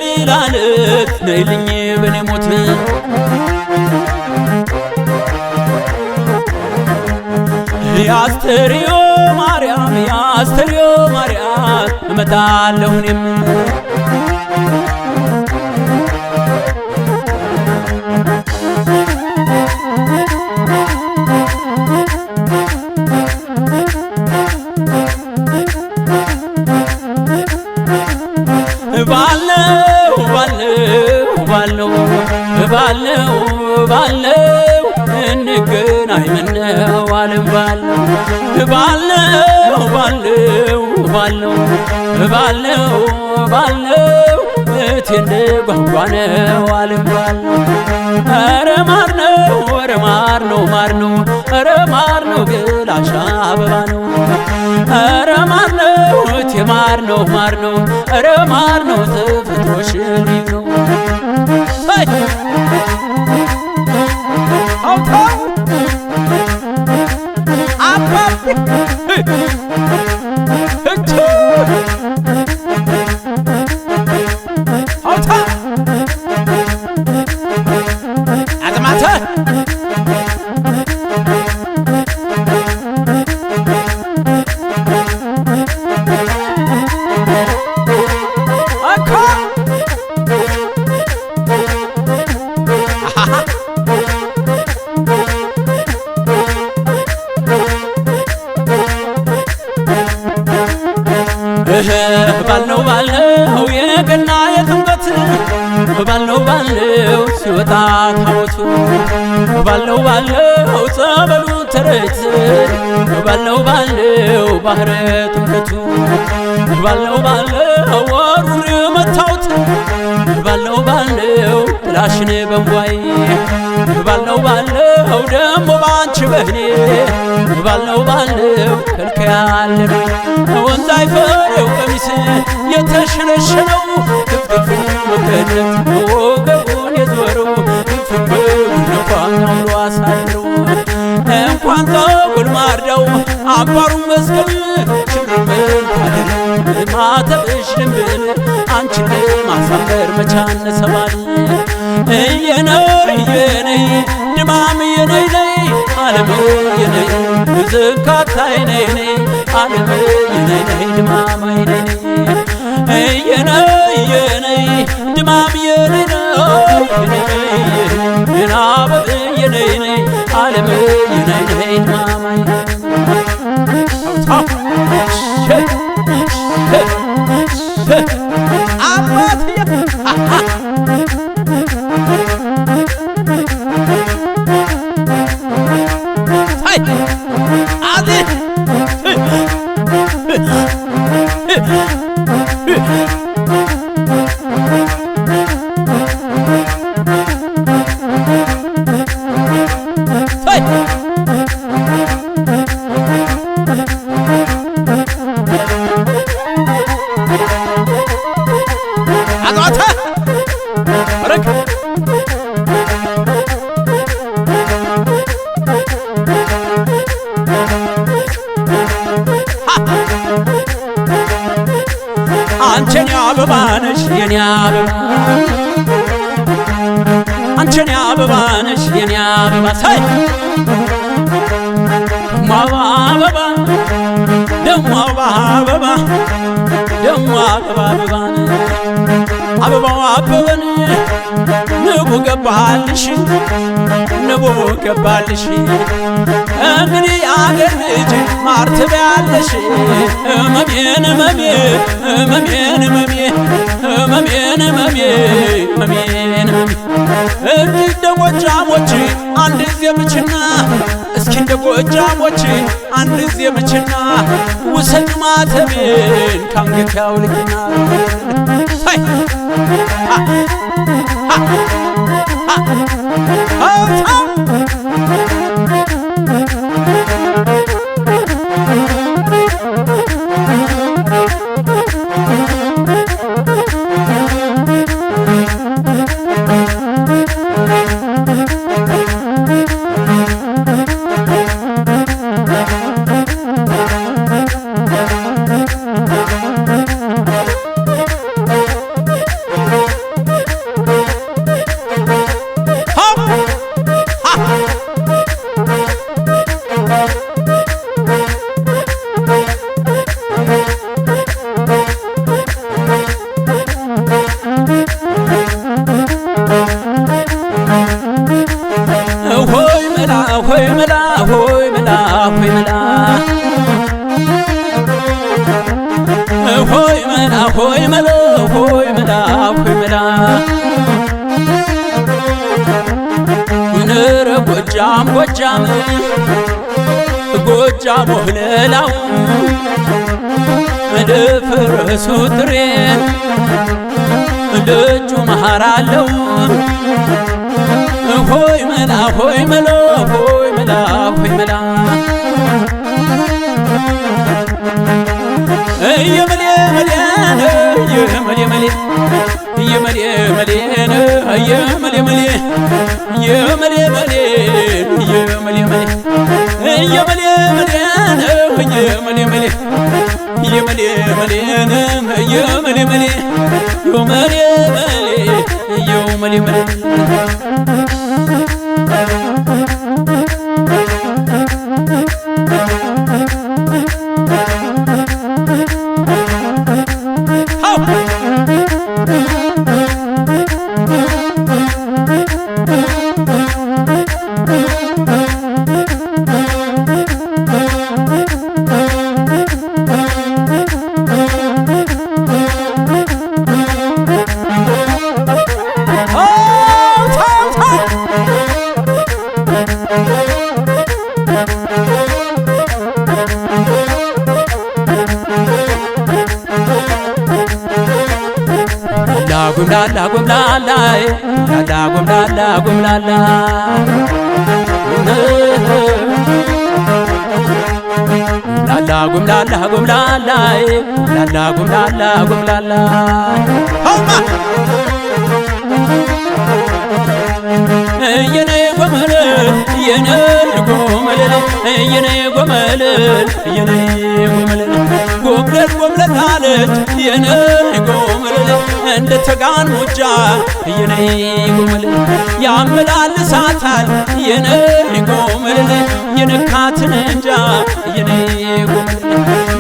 ገሊላ ልክ ነይልኝ በኔ ሞት ያስተርዮ ማርያም ያስተርዮ ማርያም እመጣለሁ እኔም ባለው ባለው ባለው ባለው ባለው እንገናኝ ምነው ዓለም ባለው ባለው ባለው ባለው ባለው ባለው እቴ እንደጓጓ ነው ዓለም ባለው ኧረ ማር ነው ኧረ ማር ነው ማር ነው ኧረ ማር ነው ገላሽ አበባ ነው ኧረ ማር ነው እቴ ማር ነው ማር ነው ኧረ ማር ነው ተፈጥሮሽ ልዩ ነው ባለው ባለው የገና የጥምቀት ባለው ባለው ሲወጣ ታቦቱ ባለው ባለው ጸበሉ ተረት ባለው ባለው ባህረ ጥምቀቱ ባለው ባለው ወሩን መታውት ባለው ባለው ጥላሽን በንቧይ ባለው ባለው ደሞ ባንቺ በህኔ ባለው ባለው ከልከያለ ወንዝ አይፈሬው ቀሚስ የተሸነሸነው ክፍክፍ መከደት ወገቡን የዞረው ክፍክፍ ነፋን አውሎ አሳድረው እንኳን ጠጉር ማርዳው አባሩን መስቀል ሽርምን ታደር ማተብሽ ድንብል አንቺን ማሳመር መቻነ ሰባል እየነይ እየነይ ድማም እየነይ ነይ ዓለም እየነይ ዝካታይ ነይ ነይ ዓለም እየነይ ነይ ድማም እየነይ እየነይ እየነይ ድማም እየነይ ነይ ናበብ እየነይ ነይ ዓለም እየነይ ነይ ድማም አንቺን አበባ ነሽ የኔ አበባ አንቺን አበባ ነሽ የኔ አበባ ሳይ አበባ ደሞ አበባ ደሞ አበባ አበባው አበበን ንቡ ገባልሽ ንቡ ገባልሽ እንግዲህ አገር ልጅ ማር ትበያለሽ እመሜን እመሜን እመሜን እመሜን እመሜን እመሜን እመሜን እንደ ጎጃሞች አንድ ጊዜ ምችና እስኪ እንደ ጎጃሞች አንድ ጊዜ ምችና ውሰድ ማተቤን ካንገት ያውልቅና መላ ሆይ መላ ሆይ መላ ሆይ መላ ሆይ መላ ሆይ መላ ሆይ መላ ነረ ጎጃም ጎጃም ጎጃም ወለላው መደፈረሱ ጥሬን ደጁ መሃር አለው ሆይ መላ ሆይ መላ ሆይ መላ ሆይ መላ የመሌ መሌን የመሌ መሌ የመሌ መሌን የመሌ መሌ የመሌ መሌ የመሌ መሌ የመሌ መሌን የመሌ መሌ የመሌ መሌን የመሌ መሌ የመሌ መሌ የመሌ መሌ ጉምላላ ጉምላላ ላላ ጉምላላ ጉምላላ ላላ ጉምላላ ጉምላላ ላላ ጉምላላ ጉምላላ የኔ ጎመል የኔ ጎመል የኔ ጎመል የኔ ጎመል ጎብለል ጎብለል አለች የኔ ጎመል እንደ ተጋን ሙጃ የኔ ጎመል ያመላልሳታል የኔ ጎመል የነካትን እንጃ የኔ ጎመል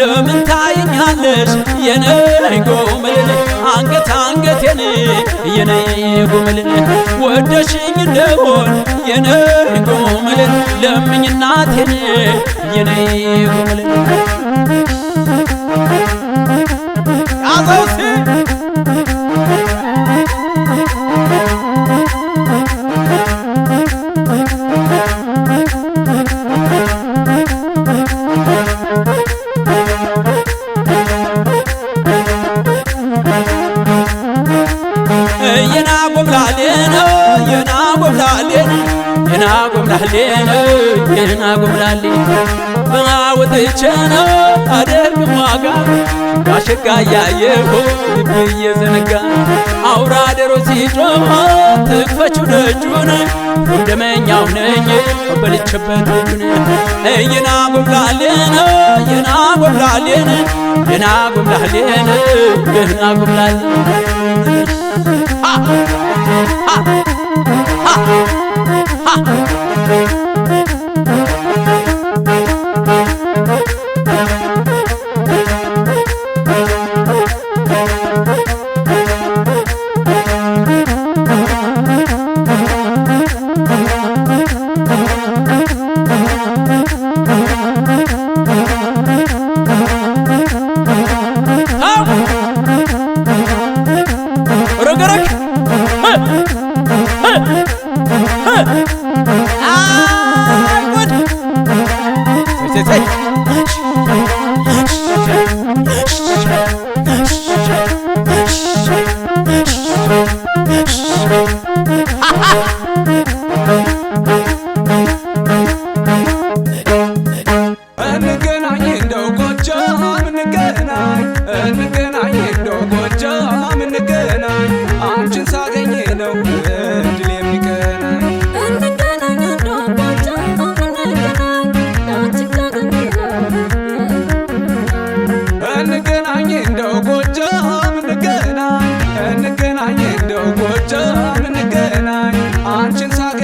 ለምን ታይኛለሽ የኔ ጎመል አንገት አንገቴን የኔ ጎመል ወደሽኝ እንደሆን የኔ ጎመል ለምኝ እናቴን የኔ ጎመል አዘውሲ የና ጎምላሌ ነው የና ጎምላሌ የና ጎምላሌ ነው የና ጎምላሌ በማወጥቼ ነው አደርግ ዋጋ ጋሸጋ ያየሁ ልብ እየዘነጋ አውራ ደሮ ሲጮህ ትክፈችው ደጁን ወንደመኛው ነኝ በልቼበት ልጁን የና ጎምላሌ ነው የና ጎምላሌ የና ጎምላሌ የና ጎምላሌ እንገናኝ እንደው ጎጃም እንገናኝ እንገናኝ እንደው ጎጃም እንገናኝ አንቺን ሳገኝ ነው እድል የሚቀናኝ እንገናኝ እንደው ጎጃም እንገናኝ አንቺን ሳገኝ ነው እንገናኝ እንደው ጎጃም እንገናኝ እንገናኝ እንደው ጎጃም እንገናኝ አንቺን ሳገኝ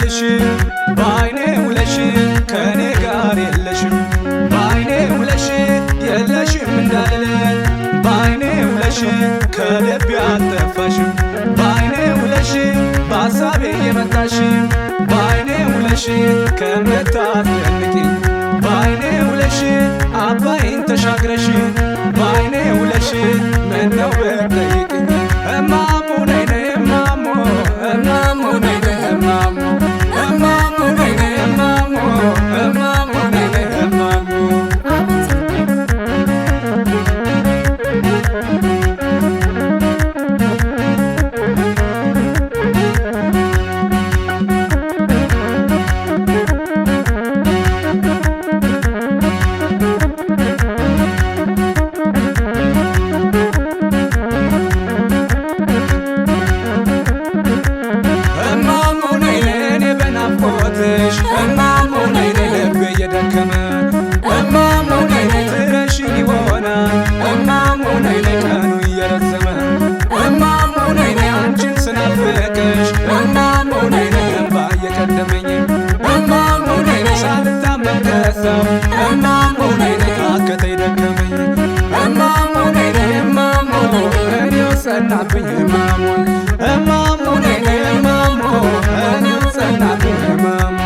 የለሽም በአይኔ ውለሽ ከኔ ጋር የለሽም በአይኔ ውለሽ የለሽም እንዳልል በአይኔ ውለሽ ከልቤ አልጠፋሽም በአይኔ ውለሽ በሐሳቤ የመጣሽ በአይኔ ውለሽ ከምታስደንቂኝ በአይኔ ውለሽ አባይን ተሻግረሽ በአይኔ ውለሽ ምነው ብትጠይቅኝ እማሙ ነይ ነይ እማሙ እማሙ ነይ ነይ እማሙ እማሙ ነይ ነይ እማሙ እማሙ ነይ ነይ እማሙ እማሙ ነይ ነይ ልቤ እየደከመ እማሙ ነይ ነይ ትረሺኝ ይሆናል እማሙ ነይ ነይ ቀኑ እየረዘመ እማሙ ነይ ነይ አንቺን ስናፍቅሽ እማሙ ነይ ነይ እንባ እየቀደመኝ እማሙ ነይ ነይ ሳልታመን ከሳው እማሙ ነይ ነይ ታከተኝ ደከመኝ እማሙ ነይ ነይ እማሙ እኔው ጸናብኝ እማሙ እማሙ ነይ ነይ እማሙ እኔው ጸናብኝ እማሙ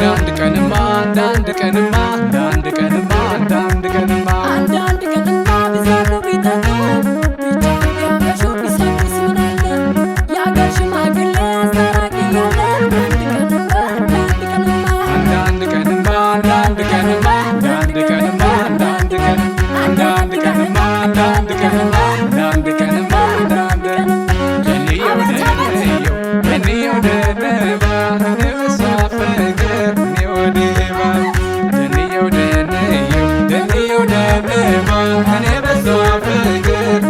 አንዳንድ ቀንማ አንዳንድ ቀንማ አንዳንድ ቀንማ አንዳንድ ቀንማ አንዳንድ ቀንማ ቢዘሩ ቢጠጡ ቢጫው ቢያመሹ ቢሰክስ ምናለ የአገር ሽማግሌ አስታራቂ ያለ አንዳንድ ቀንማ አንዳንድ ቀንማ አንዳንድ ቀንማ አንዳንድ ቀንማ አንዳንድ ቀንማ አንዳንድ ቀንማ አንዳንድ ቀንማ አንዳንድ የኔው ደነባ እኔ በሷ ፍቅር የኔው ደነባ እኔ በሷ ፍቅር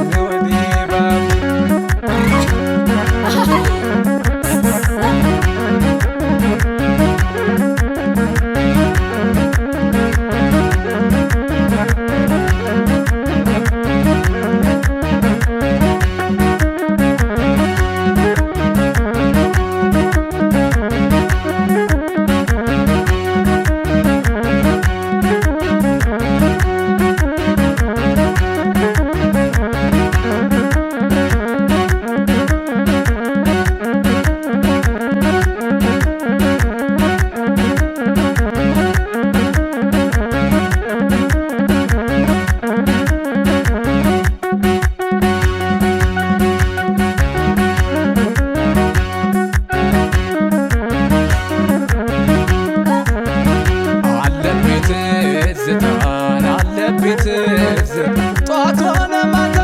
ጧት ሆነ ማታ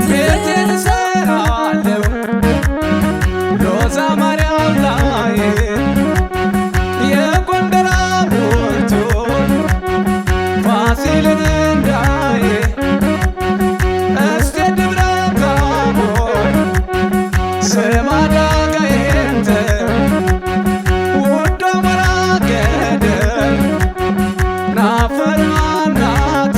ቤቴን እሰራለሁ ሎዛ ማርያም ላይ የጎንደር ሐውልቱን ፋሲልን እንዳይ እስቴ ደብረ ታቦር ስማዳ ጋይንተ ናፈር ማናተ